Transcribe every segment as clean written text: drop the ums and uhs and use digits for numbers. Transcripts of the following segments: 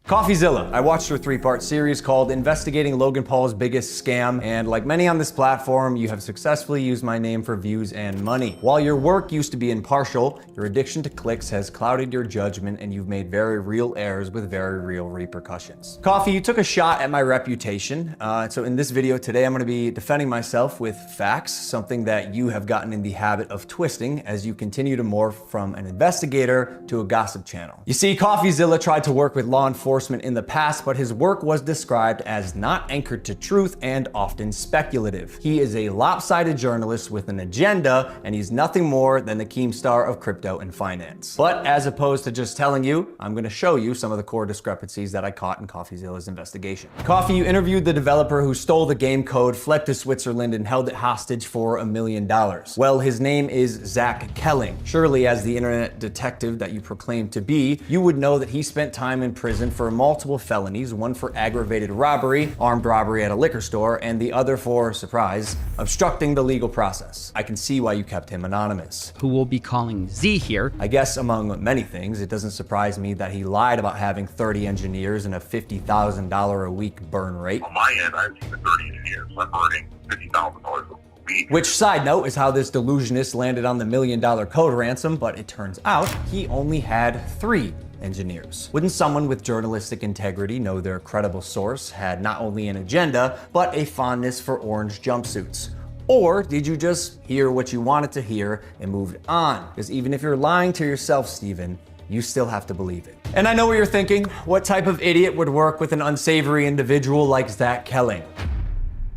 Coffeezilla. I watched her 3-part series called Investigating Logan Paul's Biggest Scam, and like many on this platform, you have successfully used my name for views and money. While your work used to be impartial, your addiction to clicks has clouded your judgment and you've made very real errors with very real repercussions. Coffee, you took a shot at my reputation. So in this video today, I'm gonna be defending myself with facts, something that you have gotten in the habit of twisting as you continue to morph from an investigator to a gossip channel. You see, Coffeezilla tried to work with law enforcement in the past, but his work was described as not anchored to truth and often speculative. He is a lopsided journalist with an agenda, and he's nothing more than the Keemstar of crypto and finance. But as opposed to just telling you, I'm gonna show you some of the core discrepancies that I caught in Coffeezilla's investigation. Coffee, you interviewed the developer who stole the game code, fled to Switzerland, and held it hostage for $1 million. Well, his name is Zach Kelling. Surely, as the internet detective that you proclaim to be, you would know that he spent time in prison for multiple felonies, one for aggravated robbery, armed robbery at a liquor store, and the other for, surprise, obstructing the legal process. I can see why you kept him anonymous. Who we'll be calling Z here. I guess among many things, it doesn't surprise me that he lied about having 30 engineers and a $50,000 a week burn rate. On my end, I have 30 engineers. I'm burning $50,000 a week. Which, side note, is how this delusionist landed on the $1 million code ransom, but it turns out he only had 3 engineers. Wouldn't someone with journalistic integrity know their credible source had not only an agenda, but a fondness for orange jumpsuits? Or did you just hear what you wanted to hear and moved on? Because even if you're lying to yourself, Steven, you still have to believe it. And I know what you're thinking. What type of idiot would work with an unsavory individual like Zach Kelling?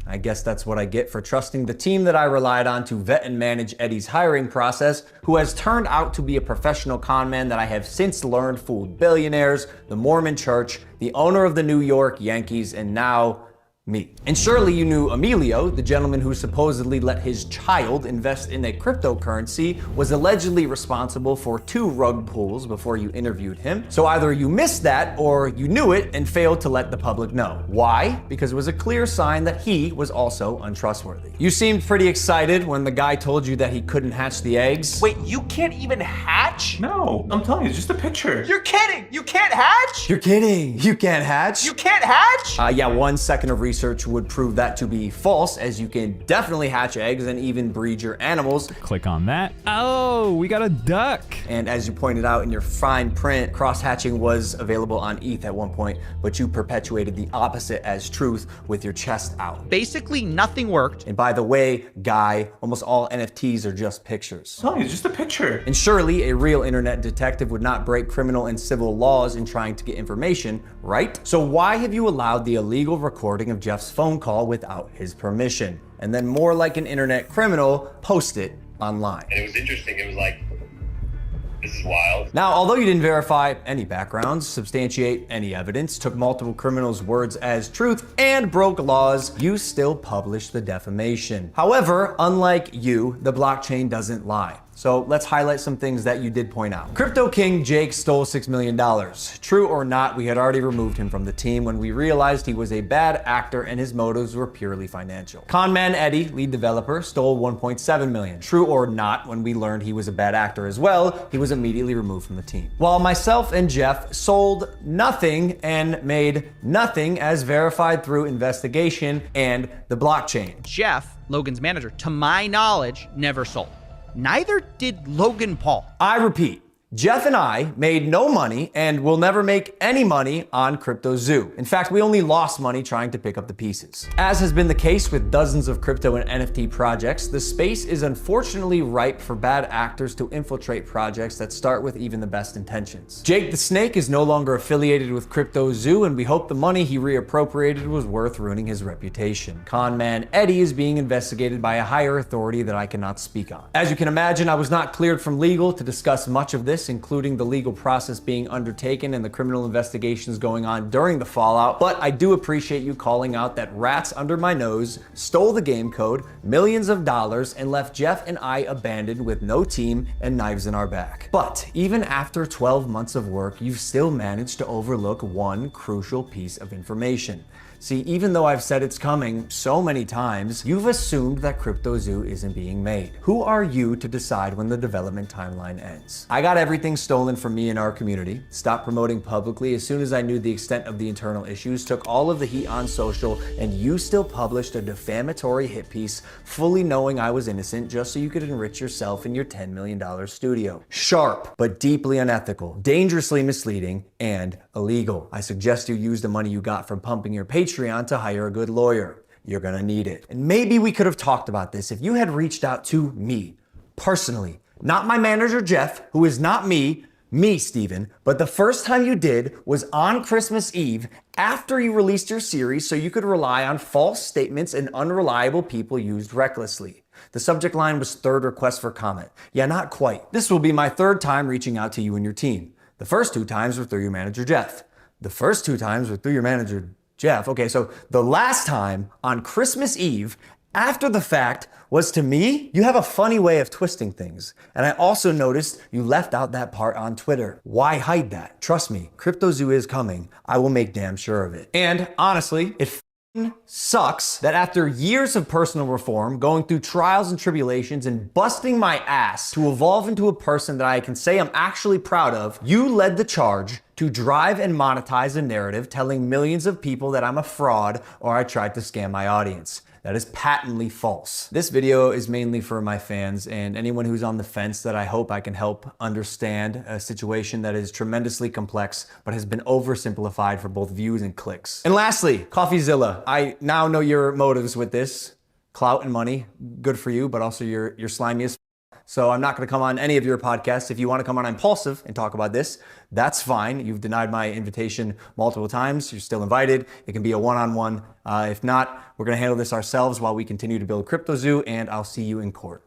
I guess that's what I get for trusting the team that I relied on to vet and manage Eddie's hiring process, who has turned out to be a professional con man that I have since learned fooled billionaires, the Mormon Church, the owner of the New York Yankees, and now me. And surely you knew Emilio, the gentleman who supposedly let his child invest in a cryptocurrency, was allegedly responsible for 2 rug pulls before you interviewed him. So either you missed that or you knew it and failed to let the public know. Why? Because it was a clear sign that he was also untrustworthy. You seemed pretty excited when the guy told you that he couldn't hatch the eggs. Wait, you can't even hatch? No, I'm telling you, it's just a picture. You're kidding! You can't hatch? You're kidding. You can't hatch? You can't hatch? Yeah, 1 second of research would prove that to be false, as you can definitely hatch eggs and even breed your animals. Click on that. Oh, we got a duck. And as you pointed out in your fine print, cross-hatching was available on ETH at one point, but you perpetuated the opposite as truth with your chest out. Basically, nothing worked. And by the way, guy, almost all NFTs are just pictures. I'm telling you, it's just a picture. And surely a real internet detective would not break criminal and civil laws in trying to get information, right? So why have you allowed the illegal recording of Jeff's phone call without his permission? And then, more like an internet criminal, post it online. And it was interesting. It was like, this is wild. Now, although you didn't verify any backgrounds, substantiate any evidence, took multiple criminals' words as truth, and broke laws, you still published the defamation. However, unlike you, the blockchain doesn't lie. So let's highlight some things that you did point out. Crypto King Jake stole $6 million. True or not, we had already removed him from the team when we realized he was a bad actor and his motives were purely financial. Conman Eddie, lead developer, stole $1.7 million. True or not, when we learned he was a bad actor as well, he was immediately removed from the team. While myself and Jeff sold nothing and made nothing as verified through investigation and the blockchain. Jeff, Logan's manager, to my knowledge, never sold. Neither did Logan Paul. I repeat, Jeff and I made no money and will never make any money on CryptoZoo. In fact, we only lost money trying to pick up the pieces. As has been the case with dozens of crypto and NFT projects, the space is unfortunately ripe for bad actors to infiltrate projects that start with even the best intentions. Jake the Snake is no longer affiliated with CryptoZoo, and we hope the money he reappropriated was worth ruining his reputation. Conman Eddie is being investigated by a higher authority that I cannot speak on. As you can imagine, I was not cleared from legal to discuss much of this, including the legal process being undertaken and the criminal investigations going on during the fallout, but I do appreciate you calling out that rats under my nose stole the game code, millions of dollars, and left Jeff and I abandoned with no team and knives in our back. But even after 12 months of work, you've still managed to overlook one crucial piece of information. See, even though I've said it's coming so many times, you've assumed that CryptoZoo isn't being made. Who are you to decide when the development timeline ends? I got everything stolen from me in our community, stopped promoting publicly as soon as I knew the extent of the internal issues, took all of the heat on social, and you still published a defamatory hit piece fully knowing I was innocent just so you could enrich yourself in your $10 million studio. Sharp, but deeply unethical, dangerously misleading, and illegal. I suggest you use the money you got from pumping your Patreon to hire a good lawyer. You're gonna need it. And maybe we could have talked about this if you had reached out to me, personally. Not my manager, Jeff, who is not me, Steven, but the first time you did was on Christmas Eve after you released your series so you could rely on false statements and unreliable people used recklessly. The subject line was third request for comment. Yeah, not quite. This will be my third time reaching out to you and your team. The first 2 times were through your manager, Jeff. The first 2 times were through your manager, Jeff. Okay, so the last time on Christmas Eve, after the fact, was to me. You have a funny way of twisting things. And I also noticed you left out that part on Twitter. Why hide that? Trust me, CryptoZoo is coming. I will make damn sure of it. And honestly, it sucks that after years of personal reform, going through trials and tribulations and busting my ass to evolve into a person that I can say I'm actually proud of, you led the charge to drive and monetize a narrative telling millions of people that I'm a fraud or I tried to scam my audience. That is patently false. This video is mainly for my fans and anyone who's on the fence that I hope I can help understand a situation that is tremendously complex but has been oversimplified for both views and clicks. And lastly, Coffeezilla. I now know your motives with this. Clout and money, good for you, but also you're slimy as f. So I'm not gonna come on any of your podcasts. If you wanna come on Impulsive and talk about this, that's fine. You've denied my invitation multiple times. You're still invited. It can be a one-on-one. If not, we're gonna handle this ourselves while we continue to build CryptoZoo, and I'll see you in court.